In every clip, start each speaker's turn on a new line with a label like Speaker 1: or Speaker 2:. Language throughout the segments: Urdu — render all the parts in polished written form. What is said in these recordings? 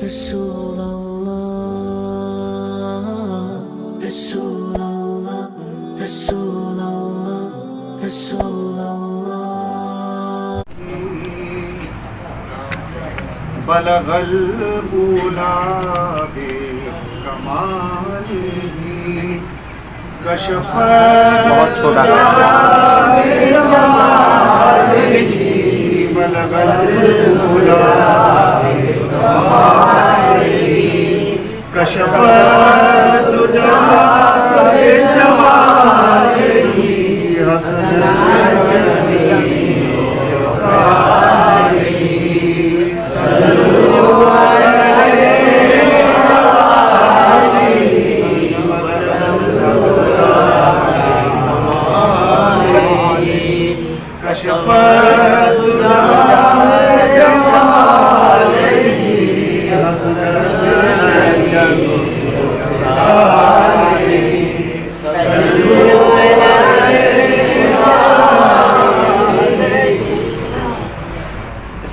Speaker 1: رسول الله رسول الله رسول الله رسول الله
Speaker 2: بلغ الأولى بكماله كشف بجماله بلغ الأولى بكماله كشف بجماله حسن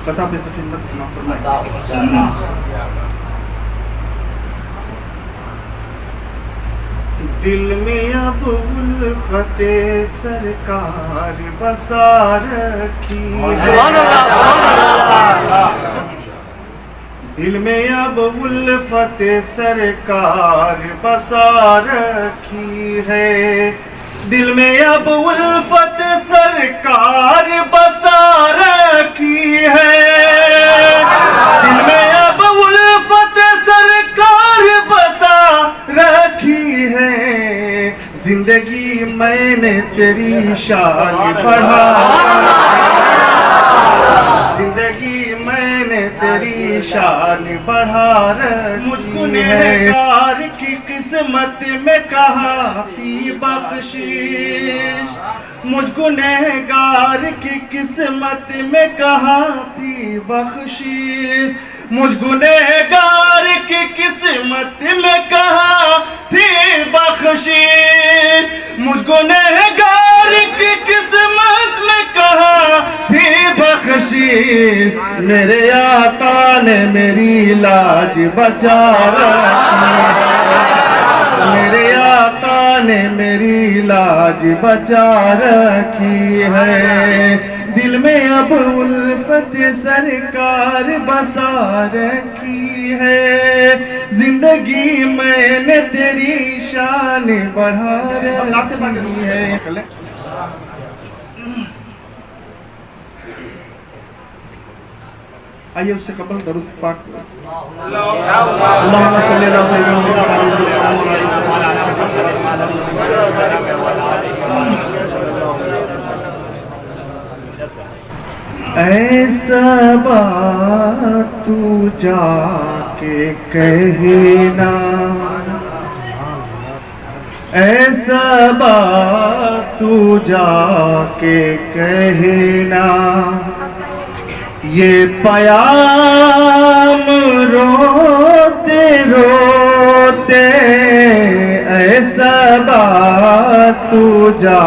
Speaker 2: کتھا پہ سب خدمت سنا فرمائیں. دل میں اب الفت سرکار بسا رکھی ہے. دل میں اب الفت سرکار بسا رکھی ہے. دل میں اب الفت سرکار بسا رکھی ہے. دل میں اب الفت سرکار بسا رکھی ہے. زندگی میں نے تیری شان بڑھا. زندگی میں نے تیری شان بڑھا رکھی ہے. یار کی قسمت میں کہاں تھی بخشش. مجھ گنہگار کی قسمت میں کہاں تھی بخشش. مجھ گنہگار کی قسمت میں کہاں تھی بخشش. مجھ گنہگار کی قسمت میں کہاں تھی بخشش. میرے آقا نے میری لاج بچا رکھی. میرے آقا نے میری لاج بچا رکھی ہے. دل میں اب الفت سرکار بسا رکھی ہے. زندگی میں نے تیری شان بڑھا رکھی ہے. آئیے اس سے قبل درود پاک. اللہم صلی اللہ سیدنا ایسا بات تو جا کے کہنا. ایسا بات تو جا کے کہنا. یہ پیام روتے روتے ایسا بات تو جا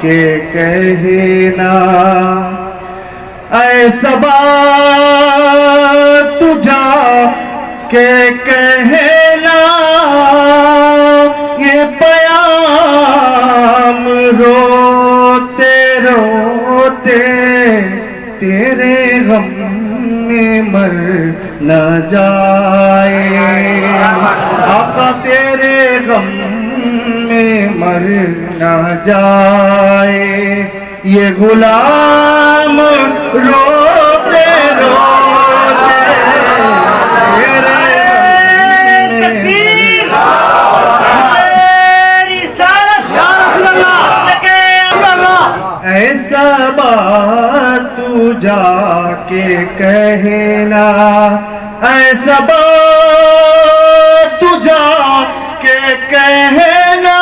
Speaker 2: کے کہنا. ایسا بات تو جا کے کہنا. یہ پیام روتے روتے تیرے غم میں مر نہ جائے. آقا تیرے غم میں مر نہ جائے. یہ غلام روتے روتے تیرے ایسا بات تو جا کے کہنا. ایسا بات تو جا کے کہنا.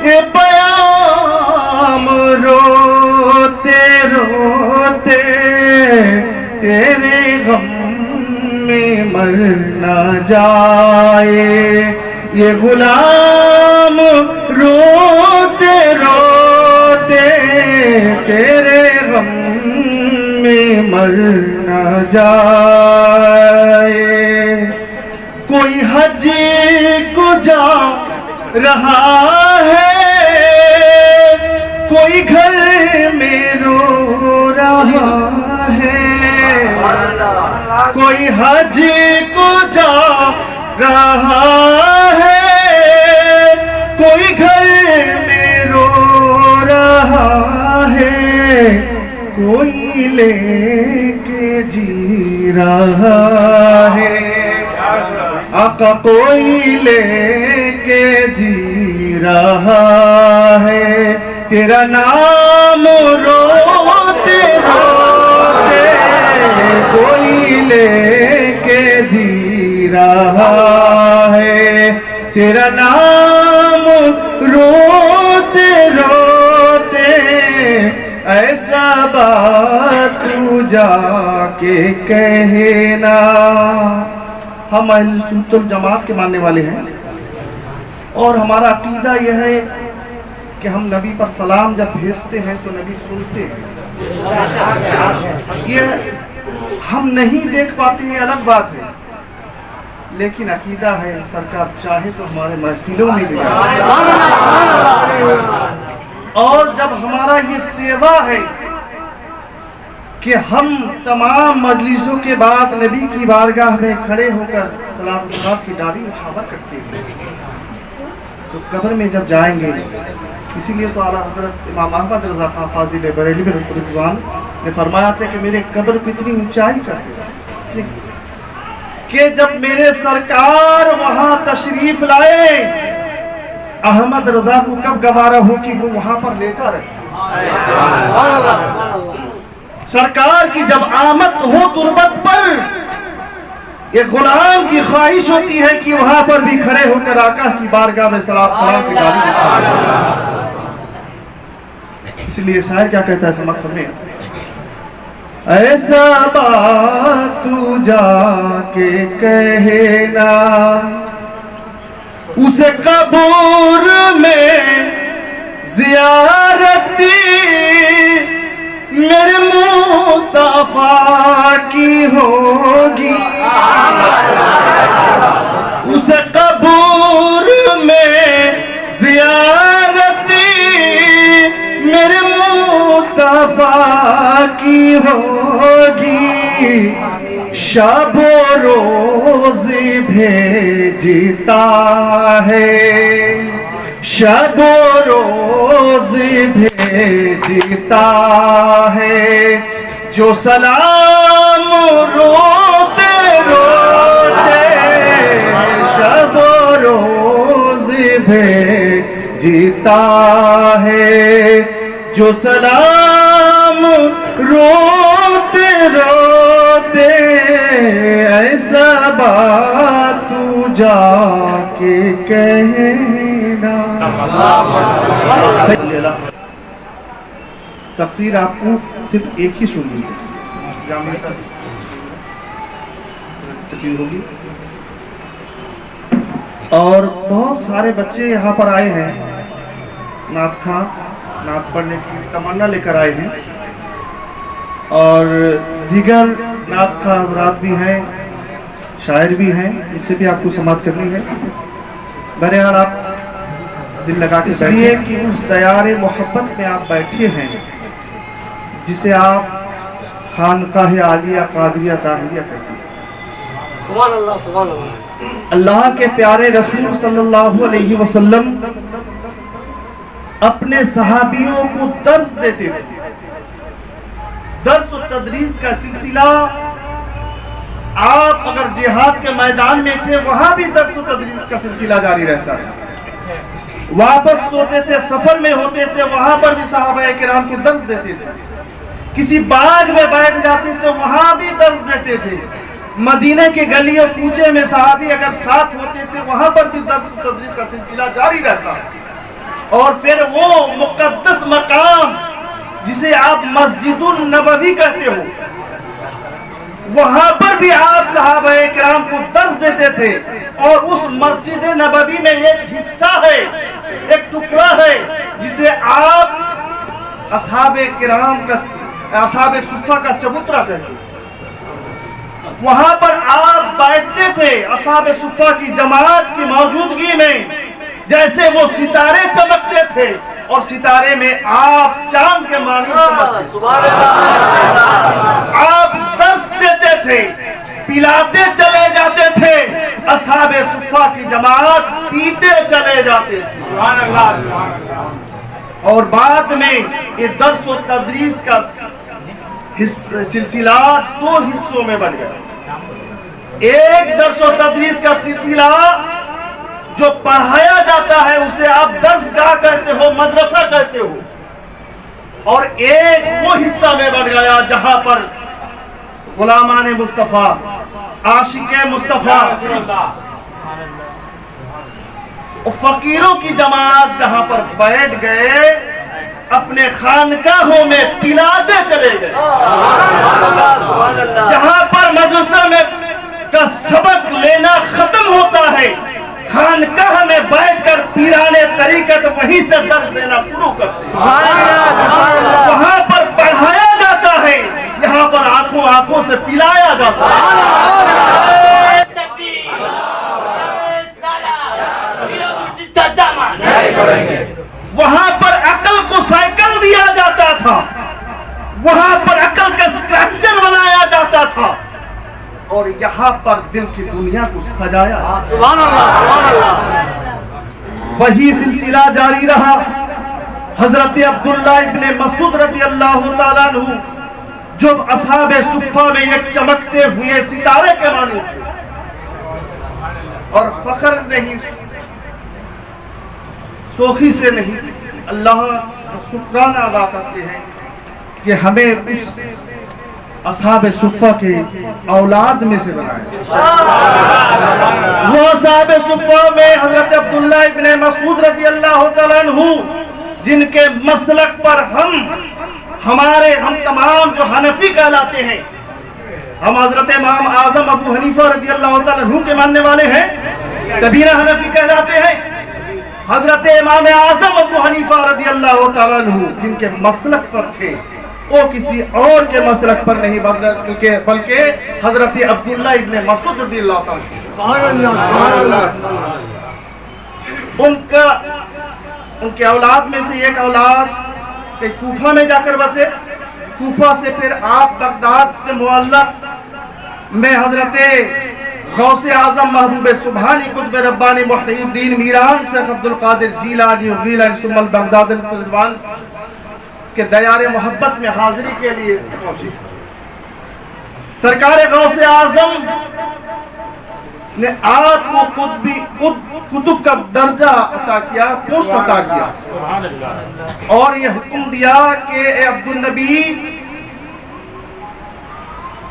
Speaker 2: یہ پیام روتے روتے تیرے غم میں مر نہ جائے. یہ غلام روتے روتے تیرے غم میں مر نہ جائے. گئے. کوئی حج کو جا رہا ہے, کوئی گھر میں رو رہا ہے. کوئی حج کو جا رہا ہے, کوئی گھر میں رو رہا ہے. کوئی لے کے جی رہا ہے, آقا کوئی لے کے جی رہا ہے. تیرا نام روتے روتے کوئی لے کے جی رہا ہے. تیرا نام روتے روتے ایسا بات تو جا کے کہنا. ہم اہل سنت الجماعت کے ماننے والے ہیں اور ہمارا عقیدہ یہ ہے کہ ہم نبی پر سلام جب بھیجتے ہیں تو نبی سنتے ہیں. یہ ہم نہیں دیکھ پاتے ہیں الگ بات ہے, لیکن عقیدہ ہے سرکار چاہے تو ہمارے محفلوں میں بھی جائے. اور جب ہمارا یہ سیوا ہے کہ ہم تمام مجلسوں کے بعد نبی کی بارگاہ میں کھڑے ہو کر صلاۃ و سلام کی ڈالی نچھاور کرتے ہیں, تو قبر میں جب جائیں گے, اسی لیے تو اعلیٰ حضرت امام احمد رضا خان فاضل بریلوی رحمۃ اللہ علیہ نے فرمایا تھا کہ میرے قبر کو اتنی اونچائی کر دیا کہ جب میرے سرکار وہاں تشریف لائے, احمد رضا کو کب گوارا ہو کہ وہ وہاں پر لیٹا رہے. سرکار کی جب آمد ہو تربت پر, ایک غلام کی خواہش ہوتی ہے کہ وہاں پر بھی کھڑے ہو کر آقا کی بارگاہ میں صلاۃ و سلام کی ڈالی نچھاور. اس لیے شاعر کیا کہتا ہے سمجھ فرمائیں, ایسا بات تو جا کے کہنا اسے قبر میں زیارتی میرے مصطفیٰ کی ہوگی. اسے قبر میں زیارتی میرے مصطفیٰ کی ہوگی. شب و روز بھیجتا ہے, شب و روز بھیجتا ہے, جو سلام روتے روتے شب و روز بھیجتا ہے. جو سلام روتے روتے ایسا بات تو جا کے کہنا. تقریر آپ کو صرف ایک ہی سننی ہے, تقریر ہوگی اور بہت سارے بچے یہاں پر آئے ہیں, نعت خواں نعت پڑھنے کی تمنا لے کر آئے ہیں, اور دیگر نعت خواں حضرات بھی ہیں, شاعر بھی ہیں, ان سے بھی آپ کو سماعت کرنی ہے. بہرحال آپ دل لگا کے بیٹھیے کہ اس دیار محبت میں آپ بیٹھے ہیں جسے آپ خانقاہ عالیہ قادریہ طاہریہ کہتے ہیں.
Speaker 3: سبحان اللہ سبحان اللہ.
Speaker 2: اللہ کے پیارے رسول صلی اللہ علیہ وسلم اپنے صحابیوں کو درس دیتے تھے. درس و تدریس کا سلسلہ, آپ اگر جہاد کے میدان میں تھے وہاں بھی درس و تدریس کا سلسلہ جاری رہتا تھا. واپس ہوتے تھے, سفر میں ہوتے تھے, وہاں پر بھی صحابہ کرام کو درس دیتے تھے. کسی باغ میں بیٹھ جاتے تھے وہاں بھی درس دیتے تھے. مدینہ کے گلی اور کوچے میں صحابی اگر ساتھ ہوتے تھے وہاں پر بھی درس و تدریس کا سلسلہ جاری رہتا. اور پھر وہ مقدس مقام جسے آپ مسجد النبوی کہتے ہو, وہاں پر بھی آپ صحابہ کرام کو درس دیتے تھے. اور اس مسجد نبوی میں ایک حصہ ہے, ایک ٹکڑا ہے جسے آپ اصحاب کرام کا, اصحاب صفہ کا چبوترا کہتے ہیں. وہاں پر آپ بیٹھتے تھے اصحاب صفہ کی جماعت کی موجودگی میں، جیسے وہ ستارے چمکتے تھے اور ستارے میں آپ چاند کے مانند چمکتے تھے۔ آپ درس دیتے تھے، پلاتے چلے جاتے تھے، اصحاب صفہ کی جماعت پیتے چلے جاتے تھے۔ اور بعد میں یہ درس و تدریس کا سلسلہ دو حصوں میں بن گیا۔ ایک درس و تدریس کا سلسلہ جو پڑھایا جاتا ہے اسے آپ درس گاہ کہتے ہو، مدرسہ کہتے ہو، اور ایک وہ حصہ میں بن گیا جہاں پر غلامان مصطفیٰ، عاشق مصطفیٰ اور فقیروں کی جماعت جہاں پر بیٹھ گئے، اپنے خانقاہوں میں پلاتے چلے گئے۔ جہاں پر مدرسہ میں کا سبق لینا ختم ہوتا ہے، خانقاہ میں بیٹھ کر پیرانے طریقت وہیں سے درس دینا شروع کرتے ہیں۔ وہاں پر پڑھایا جاتا ہے، یہاں پر آنکھوں آنکھوں سے پلایا جاتا ہے۔ وہاں پر عقل کو سائیکل دیا جاتا تھا، وہاں پر عقل کا اسٹرکچر بنایا جاتا تھا، اور یہاں پر دل کی دنیا کو سجایا۔
Speaker 3: سبحان اللہ، سبحان اللہ۔
Speaker 2: وہی سلسلہ جاری رہا۔ حضرت عبداللہ ابن مسعود رضی اللہ تعالیٰ عنہ جب اصحاب صفہ میں ایک چمکتے ہوئے ستارے کے مانند تھے، اور فخر نہیں، سوخی سے نہیں، اللہ کا شکرانہ ادا کرتے ہیں کہ ہمیں اس اصحاب صفہ کے اولاد میں سے بنائے۔ وہ اصحاب صفہ میں حضرت عبداللہ ابن مسعود رضی اللہ تعالیٰ عنہ جن کے مسلک پر ہم تمام جو حنفی کہلاتے ہیں، ہم حضرت امام اعظم ابو حنیفہ رضی اللہ تعالیٰ عنہ کے ماننے والے ہیں، کبیرہ حنفی کہلاتے ہیں۔ حضرت امام اعظم ابو حنیفہ رضی اللہ تعالیٰ عنہ جن کے مسلک پر تھے، وہ کسی اور کے مسلک پر نہیں بلکہ حضرت عبداللہ ابن مسعود رضی اللہ تعالیٰ ان کے اولاد میں سے ایک اولاد کہ کوفہ میں جا کر بسے، کوفہ سے پھر آپ بغداد کے معلق میں حضرت غوث اعظم محبوب سبحانی قطب ربانی محی الدین میران شیخ عبد القادر جیلانی ثم البغداد الرضوان کے دیار محبت میں حاضری کے لیے پہنچے۔ سرکار غوث اعظم نے آپ کو کتب کا درجہ عطا کیا، پوسٹ عطا کیا، اور یہ حکم دیا کہ اے عبد النبی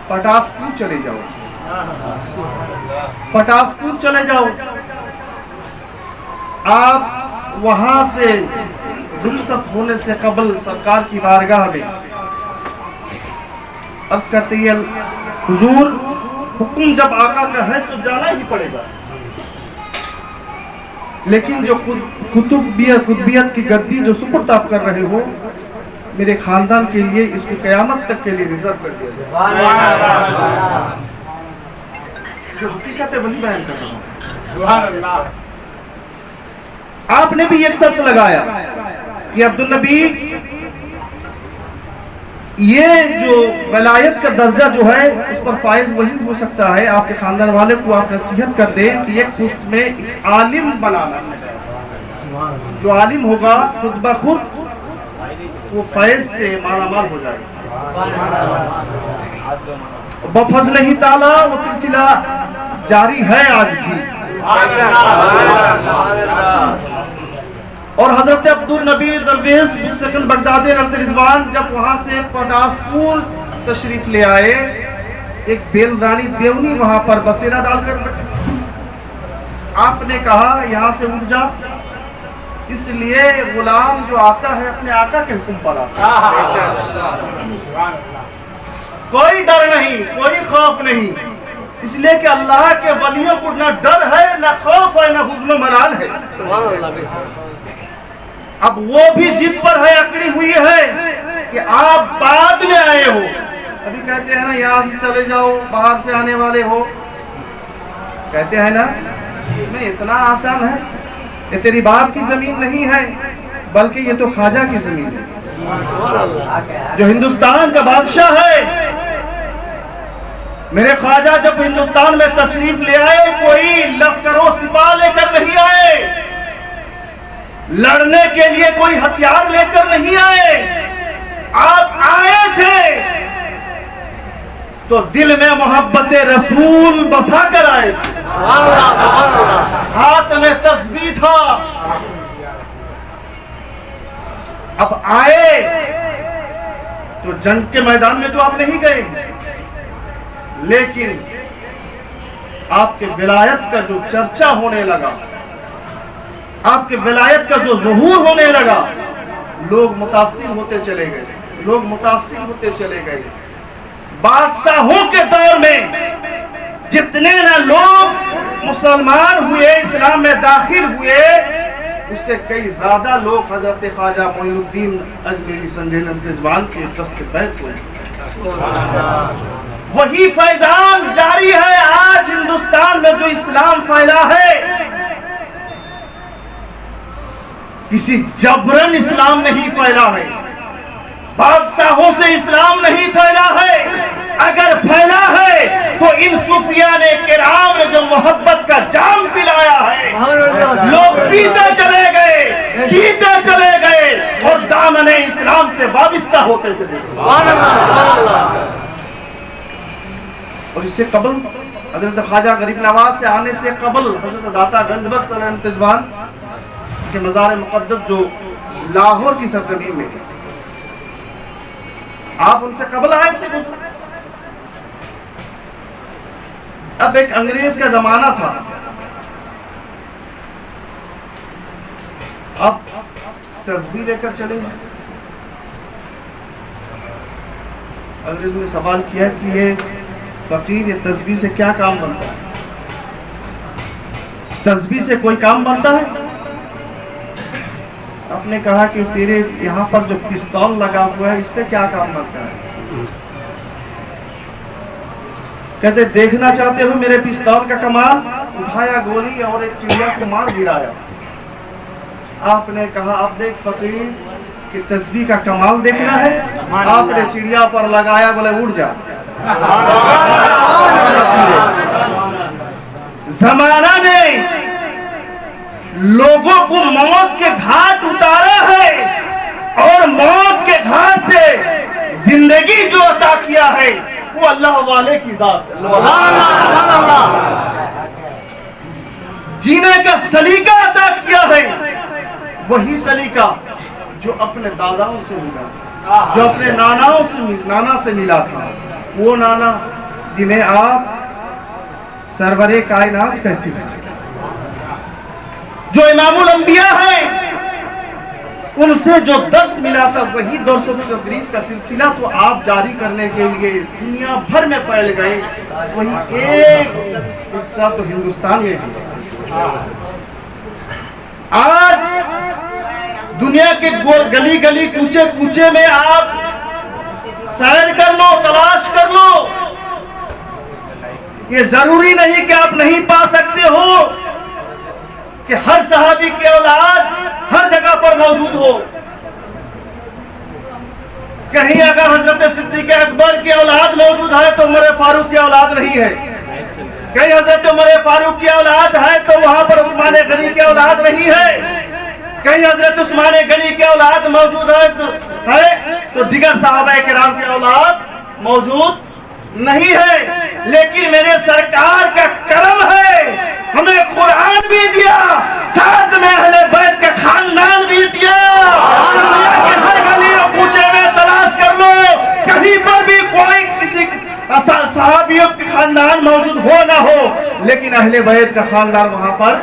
Speaker 2: پٹاسپور چلے جاؤ، پٹاسپور چلے جاؤ۔ آپ وہاں سے رخصت ہونے سے قبل سرکار کی بارگاہ میں عرض کرتے ہیں، حضور حکم جب آقا کا ہے تو جانا ہی پڑے گا، لیکن جو قطبیت کی گدی جو سپرد آپ کر رہے ہو، میرے خاندان کے لیے اس کو قیامت تک کے لیے ریزرو کر دیا جائے۔ جو حقیقت ہے وہی بیان کر رہا ہوں۔ آپ نے بھی ایک شرط لگایا کہ عبد النبی یہ جو ولایت کا درجہ جو ہے اس پر فائز وہی ہو سکتا ہے، آپ کے خاندان والے کو آپ نصیحت کر دیں کہ ایک پشت میں ایک عالم بنانا ہے، جو عالم ہوگا خود بخود وہ فیض سے مالا مال ہو جائے گا۔ بفضل ہی تعالیٰ وہ سلسلہ جاری ہے آج بھی۔ اور حضرت عبدالنبی درویش سکن بغداد رضوان جب وہاں سے پٹاسپور تشریف لے آئے، ایک بیل رانی دیونی وہاں پر بسیرا ڈال کر رکھی۔ آپ نے کہا یہاں سے اٹھ جا، اس لیے غلام جو آتا ہے اپنے آقا کے حکم پر آتا ہے، کوئی ڈر نہیں، کوئی خوف نہیں، اس لیے کہ اللہ کے ولیوں کو نہ ڈر ہے، نہ خوف ہے، نہ حزن و ملال ہے۔ اب وہ بھی جد پر ہے، اکڑی ہوئی ہے کہ آپ بعد میں آئے ہو، ابھی کہتے ہیں نا یہاں سے چلے جاؤ باہر سے آنے والے ہو, کہتے ہیں نا میں اتنا آسان ہے, یہ تیری باپ کی زمین نہیں ہے بلکہ یہ تو خواجہ کی زمین ہے جو ہندوستان کا بادشاہ ہے. میرے خواجہ جب ہندوستان میں تشریف لے آئے کوئی لشکر و سپاہ لے کر نہیں آئے, لڑنے کے لیے کوئی ہتھیار لے کر نہیں آئے, آپ آئے تھے تو دل میں محبت رسول بسا کر آئے تھے, ہاتھ میں تسبیح تھا. اب آئے تو جنگ کے میدان میں تو آپ نہیں گئے, لیکن آپ کے ولایت کا جو چرچا ہونے لگا, آپ کے ولایت کا جو ظہور ہونے لگا, لوگ متاثر ہوتے چلے گئے, لوگ متاثر ہوتے چلے گئے. بادشاہوں کے دور میں جتنے نہ لوگ مسلمان ہوئے, اسلام میں داخل ہوئے, اس سے کئی زیادہ لوگ حضرت خواجہ معین الدین اجمیری سنجے ننتجوان کے دست بیعت ہوئے. وہی فیضان جاری ہے آج ہندوستان میں جو اسلام پھیلا ہے. کسی جبرن اسلام نہیں پھیلا ہے, بادشاہوں سے اسلام نہیں پھیلا ہے. اگر پھیلا ہے تو ان صوفیان کرام نے جو محبت کا جام پلایا ہے, لوگ پیتے چلے گئے, پیتے چلے گئے اور دامن اسلام سے وابستہ ہوتے چلے گئے. اور اس سے قبل حضرت خواجہ غریب نواز سے آنے سے قبل حضرت داتا گنج بخش علیہ انتجوان کے مزار مقدس جو لاہور کی سرزمین میں ہے, آپ ان سے قبل آئے تھے. اب ایک انگریز کا زمانہ تھا, اب تسبیح لے کر چلے گئے. انگریز نے سوال کیا کہ یہ فقیر یہ تسبیح سے کیا کام بنتا ہے, تسبیح سے کوئی کام بنتا ہے؟ آپ نے کہا کہ تیرے یہاں پر جو پستول لگا ہوا ہے اس سے کیا کام بنتا ہے؟ کہتے دیکھنا چاہتے ہو میرے پستول کا کمال؟ اٹھایا گولی اور ایک چڑیا کو مار گرایا. آپ نے کہا اب دیکھ فقیر کہ تسبیح کا کمال دیکھنا ہے, آپ نے چڑیا پر لگایا, بولے اڑ جا. زمانہ نے لوگوں کو موت کے گھاٹ اتارا ہے اور موت کے گھاٹ سے زندگی جو عطا کیا ہے وہ اللہ والے کی ذات. جینے کا سلیقہ عطا کیا ہے وہی سلیقہ جو اپنے داداؤں سے ملا تھا, جو اپنے نانا سے ملا تھا. وہ نانا جنہیں آپ سرور کائنات کہتے ہیں, جو امام الانبیاء ہیں, ان سے جو درس ملا تھا وہی درس و تدریس کا سلسلہ تو آپ جاری کرنے کے لیے دنیا بھر میں پھیل گئے. وہی ایک حصہ تو ہندوستان میں ہے. آج دنیا کے گلی گلی کوچے کوچے میں آپ سیر کر لو, تلاش کر لو, یہ ضروری نہیں کہ آپ نہیں پا سکتے ہو کہ ہر صحابی کی اولاد ہر جگہ پر موجود ہو. کہیں اگر حضرت صدیق اکبر کی اولاد موجود ہے تو عمر فاروق کی اولاد نہیں ہے, کہیں حضرت عمر فاروق کی اولاد ہے تو وہاں پر عثمان غنی کی اولاد نہیں ہے, کہیں حضرت عثمان غنی کی اولاد موجود ہے تو دیگر صحابہ کرام کی اولاد موجود نہیں ہے. لیکن میرے سرکار کا کرم ہے, ہمیں قرآن بھی دیا, ساتھ میں اہل بیت کا خاندان بھی دیا. ہر گلی اور کوچے میں تلاش کر لو, کہیں پر بھی کوئی کسی صحابیوں کے خاندان موجود ہو نہ ہو, لیکن اہل بیت کا خاندان وہاں پر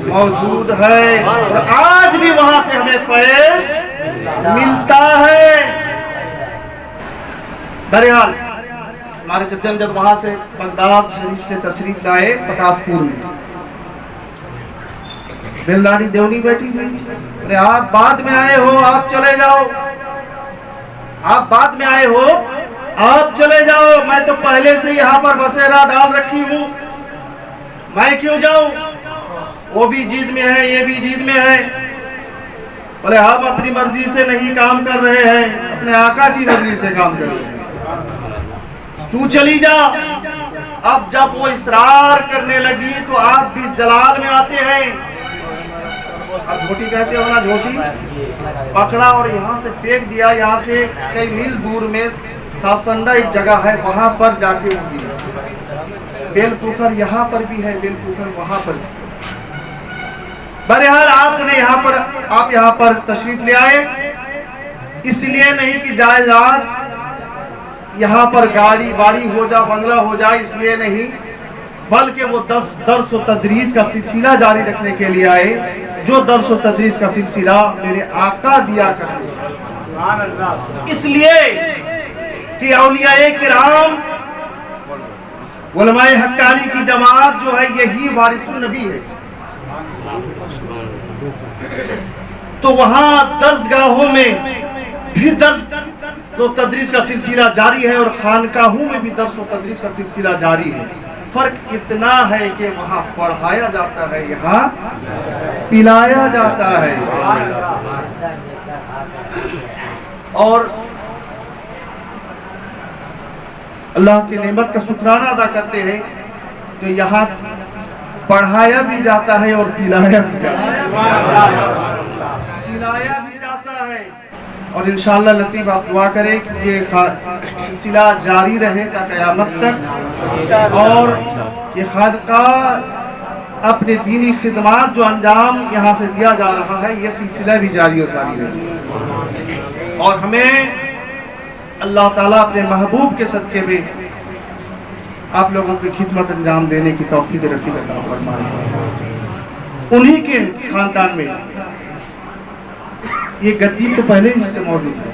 Speaker 2: موجود ہے. اور آج بھی وہاں سے ہمیں فیض ملتا ہے. بہرحال ہمارے جد امجد وہاں سے بغداد شریف سے تشریف لائے پٹاس پور میں. دلداری دیونی بیٹھی ہوئی, ارے آپ بعد میں آئے ہو, آپ چلے جاؤ. آپ بعد میں آئے ہو, آپ چلے جاؤ، میں تو پہلے سے یہاں پر بسیرا ڈال رکھی ہوں، میں کیوں جاؤں؟ وہ بھی جیت میں ہے، یہ بھی جیت میں ہے۔ بولے ہم اپنی مرضی سے نہیں کام کر رہے ہیں، اپنے آقا کی مرضی سے کام کر رہے ہیں، تو چلی جا۔ اب جب وہ اصرار کرنے لگی تو آپ بھی جلال میں آتے ہیں، اب جھوٹی کہتے ہو نا، جھوٹی پکڑا اور یہاں سے پھینک دیا، یہاں سے کئی میل دور میں ساسنڈا ایک جگہ ہے، وہاں پر جا کے اٹھ دیا۔ بیل پوکھر یہاں پر بھی ہے، بیل پوکھر وہاں پر بھی۔ بہرحال آپ یہاں پر تشریف لے آئے، اس لیے نہیں کہ جائیداد یہاں پر گاڑی باڑی ہو جا، بنگلہ ہو جائے، اس لیے نہیں، بلکہ وہ درس و تدریس کا سلسلہ جاری رکھنے کے لیے آئے، جو درس و تدریس کا سلسلہ میرے آقا دیا کرتے، اس لیے کہ اولیاء کرام علماء حقانی کی جماعت جو ہے یہی وارث النبی ہے۔ تو وہاں درسگاہوں میں بھی درس و تدریس کا سلسلہ جاری ہے، اور خانقاہوں میں بھی درس و تدریس کا سلسلہ جاری ہے۔ فرق اتنا ہے کہ وہاں پڑھایا جاتا ہے، یہاں پلایا جاتا ہے۔ اور اللہ کی نعمت کا شکرانہ ادا کرتے ہیں کہ یہاں پڑھایا بھی جاتا ہے اور پلایا بھی جاتا ہے۔ اور انشاءاللہ لطیف آپ دعا کریں کہ یہ سلسلہ جاری رہے تا قیامت تک، اور یہ خانقاہ اپنے دینی خدمات جو انجام یہاں سے دیا جا رہا ہے، یہ سلسلہ بھی جاری و ساری رہے، اور ہمیں اللہ تعالیٰ اپنے محبوب کے صدقے میں آپ لوگوں کی خدمت انجام دینے کی توفیق رفیق عطا فرمائے۔ انہی کے خاندان میں یہ گدی تو پہلے ہی سے موجود ہے،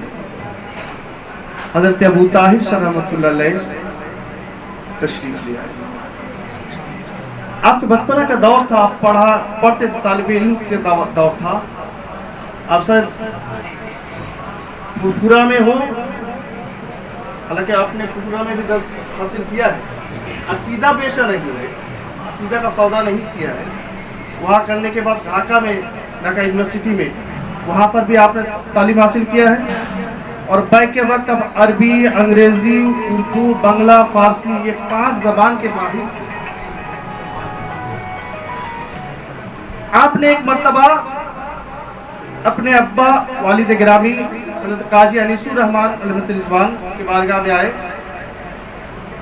Speaker 2: حضرت ابو طاہر شاہ رحمۃ اللہ علیہ تشریف لے آئے۔ آپ کے بچپنا کا دور تھا، آپ پڑھتے تھے، طالب علم کے دور تھا، آپ سر پھپھورا میں ہو، حالانکہ آپ نے پھپھورا میں بھی درس حاصل کیا ہے، عقیدہ پیشہ نہیں ہے، عقیدہ کا سودا نہیں کیا ہے۔ وہاں کرنے کے بعد ڈھاکہ یونیورسٹی میں، وہاں پر بھی آپ نے تعلیم حاصل کیا ہے، اور بیک کے وقت اب عربی، انگریزی، اردو، بنگلہ، فارسی، یہ 5 زبان کے ماہر۔ آپ نے ایک مرتبہ اپنے ابا والد گرامی حضرت قاضی انیس الرحمن علیہ رضوان کے بارگاہ میں آئے۔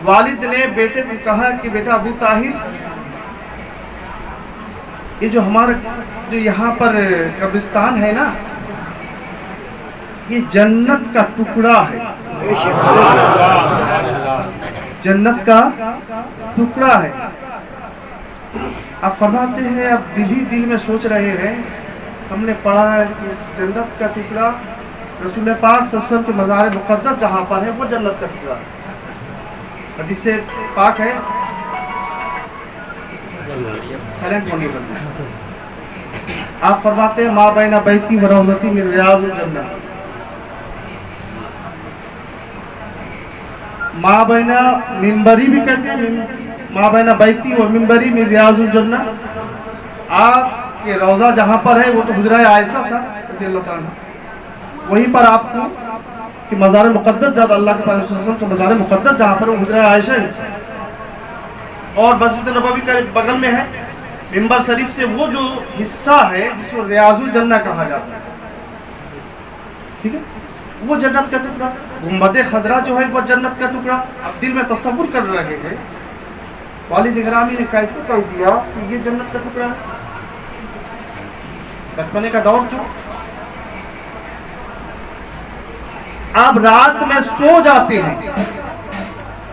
Speaker 2: والد نے بیٹے کو کہا کہ بیٹا ابو طاہر، یہ جو ہمارا جو یہاں پر قبرستان ہے نا، یہ جنت کا ٹکڑا ہے، جنت کا ٹکڑا ہے۔ آپ فرماتے ہیں اب دل ہی دل میں سوچ رہے ہیں، ہم نے پڑھا ہے کہ جنت کا ٹکڑا رسول پاک صلی اللہ علیہ وسلم کے مزار مقدس جہاں پر ہے وہ جنت کا ٹکڑا ہے۔ حدیث پاک ہے، سائلنٹ ہونے پر آپ فرماتے ہیں ما بین بیتی و روضتی من ریاض الجنہ، ما بین منبری بھی کہتے ہیں، ما بین بیتی و منبری من ریاض الجنہ، آپ کے روضہ جہاں پر ہے وہ تو حجرہ عائشہ تھا رضی اللہ تعالیٰ عنہ، وہیں پر آپ کو کہ مزار مقدس جب اللہ کے پیغمبر صلی اللہ علیہ وسلم کا مزار مقدس جہاں پر وہ حجرہ عائشہ ہے، اور مسجد نبوی کا بغل میں ہے۔ منبر شریف سے وہ جو حصہ ہے جس کو ریاض الجنہ کہا جاتا ہے، ٹھیک ہے، وہ جنت کا ٹکڑا، گنبد خضرا جو ہے وہ جنت کا ٹکڑا۔ اب دل میں تصور کر رہے ہیں والد گرامی نے کیسے کہہ دیا کہ یہ جنت کا ٹکڑا ہے، بچپنے کا دور تھا۔ آپ رات میں سو جاتے ہیں،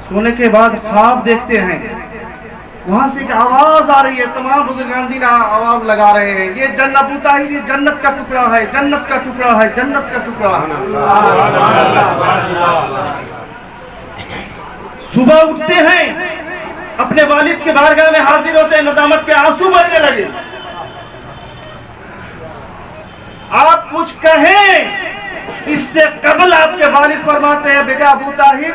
Speaker 2: سونے کے بعد خواب دیکھتے ہیں، وہاں سے ایک آواز آ رہی ہے، تمام بزرگان دین آواز لگا رہے ہیں، یہ جنت ابو طاہر، یہ جنت کا ٹکڑا ہے، جنت کا ٹکڑا ہے، جنت کا ٹکڑا ہے۔ صبح اٹھتے ہیں، اپنے والد کے بارگاہ میں حاضر ہوتے ہیں، ندامت کے آنسو بہنے لگے۔ آپ کچھ کہیں اس سے قبل آپ کے والد فرماتے ہیں بیٹا ابو طاہر،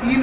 Speaker 2: 3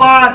Speaker 2: 5,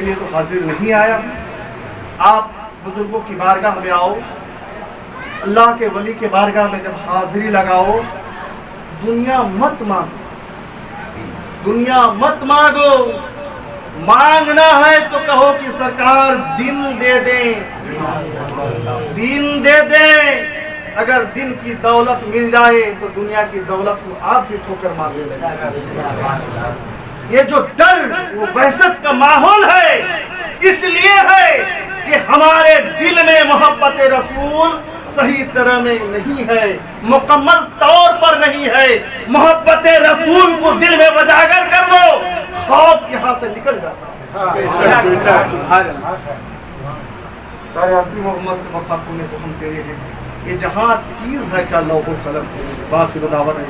Speaker 2: کے لیے تو حاضر نہیں آیا. آپ بزرگوں کی بارگاہ میں آؤ, اللہ کے ولی کے بارگاہ میں جب حاضری لگاؤ, دنیا مت مانگو, دنیا مت مانگو. مانگنا ہے تو کہو کہ سرکار دن دے دیں, دن دے دیں. اگر دن کی دولت مل جائے تو دنیا کی دولت کو آپ بھی ٹھوکر مار دیں. یہ جو ڈر وہ وحشت کا ماحول ہے اس لیے ہے کہ ہمارے دل میں محبت رسول صحیح طرح میں نہیں ہے, مکمل طور پر نہیں ہے. محبت رسول کو دل میں اجاگر کر لو, خوف یہاں سے نکل جاتا ہے. محمد سے وفات ہونے تو ہم تیرے ہیں, یہ جہاں چیز ہے کیا لوح و قلم, باقی بداور ہے.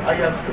Speaker 2: آئیے آپ سے